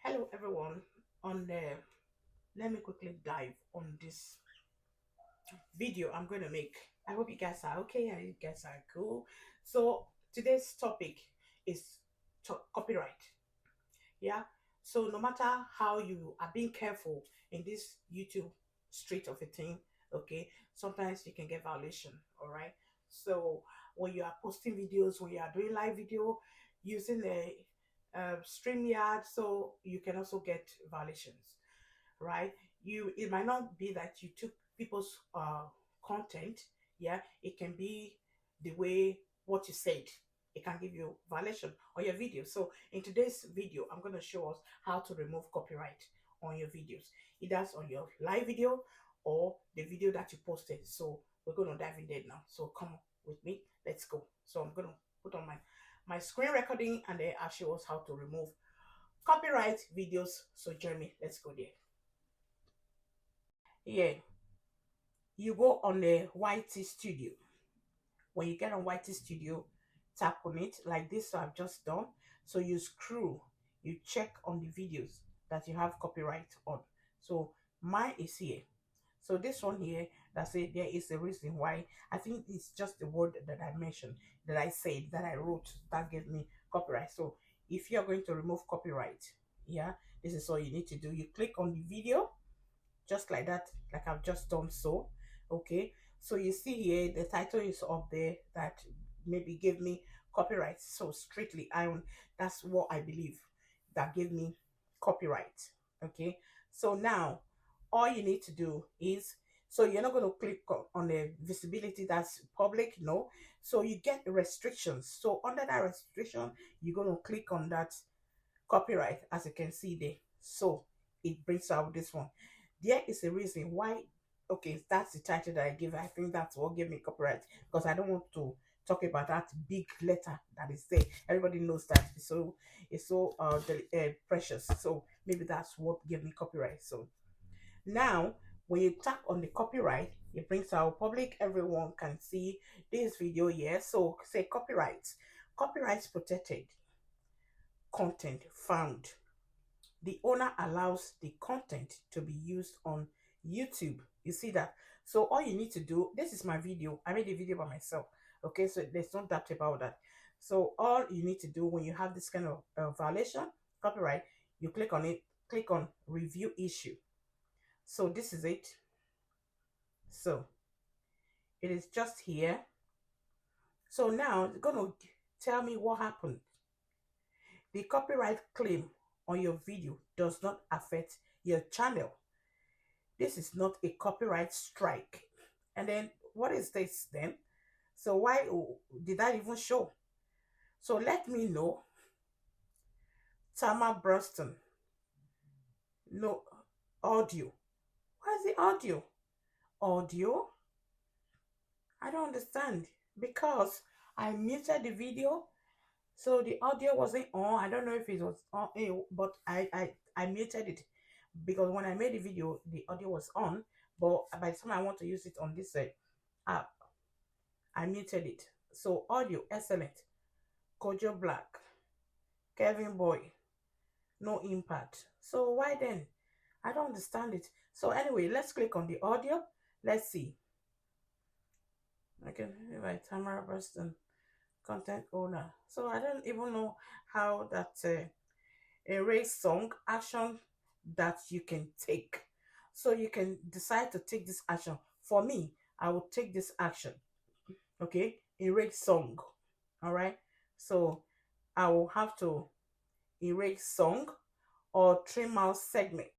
Hello everyone. On the Let me quickly dive on this video I'm going to make. I hope you guys are okay. I hope you guys are cool. So today's topic is copyright. Yeah. So no matter how you are being careful in this YouTube street of a thing, okay, sometimes you can get violation. All right. So when you are posting videos, when you are doing live video using the StreamYard, so you can also get violations, right? It might not be that you took people's content. Yeah, it can be the way what you said. It can give you violation on your video. So in today's video, I'm going to show us how to remove copyright on your videos, either on your live video or the video that you posted. So we're going to dive in there now. So come with me, let's go. So I'm going to put on my screen recording, and then I'll show us how to remove copyright videos. So join me, let's go there. Yeah, you go on the YT Studio. When you get on YT Studio, tap on it like this. So I've just done. So you scroll, you check on the videos that you have copyright on. So mine is here. So this one here, that's it. There is a reason why. I think it's just the word that I mentioned, that I said, that I wrote, that gave me copyright. So if you're going to remove copyright, yeah, this is all you need to do. You click on the video just like that, like I've just done. So okay, so you see here the title is up there that maybe gave me copyright. So strictly iron, that's what I believe that gave me copyright. Okay, so now all you need to do is, so you're not going to click on the visibility that's public, no. So you get the restrictions. So under that restriction, you're going to click on that copyright, as you can see there. So it brings out this one. There is a reason why. Okay, that's the title that I give. I think that's what gave me copyright, because I don't want to talk about that big letter that is there. Everybody knows that it's so precious. So maybe that's what gave me copyright. So now when you tap on the copyright, it brings out public. Everyone can see this video here. So say copyrights protected content found. The owner allows the content to be used on YouTube. You see that? So all you need to do, this is my video. I made a video by myself. Okay, so there's no doubt about that. So all you need to do when you have this kind of violation, copyright, you click on it, click on review issue. So this is it. So it is just here. So now it's going to tell me what happened. The copyright claim on your video does not affect your channel. This is not a copyright strike. And then what is this then? So why did that even show? So let me know. Tamar Bruston. No audio. Where's the audio? Audio? I don't understand, because I muted the video, so the audio wasn't on. I don't know if it was on, but I muted it, because when I made the video, the audio was on. But by the time I want to use it on this app, I muted it. So audio excellent. Kojo Black, Kevin Boy, no impact. So why then? I don't understand it. So anyway, let's click on the audio. Let's see. Okay, by Tamara Preston, content owner. So I don't even know how that erase song action that you can take. So you can decide to take this action. For me, I will take this action. Okay, erase song. All right. So I will have to erase song or trim out segment.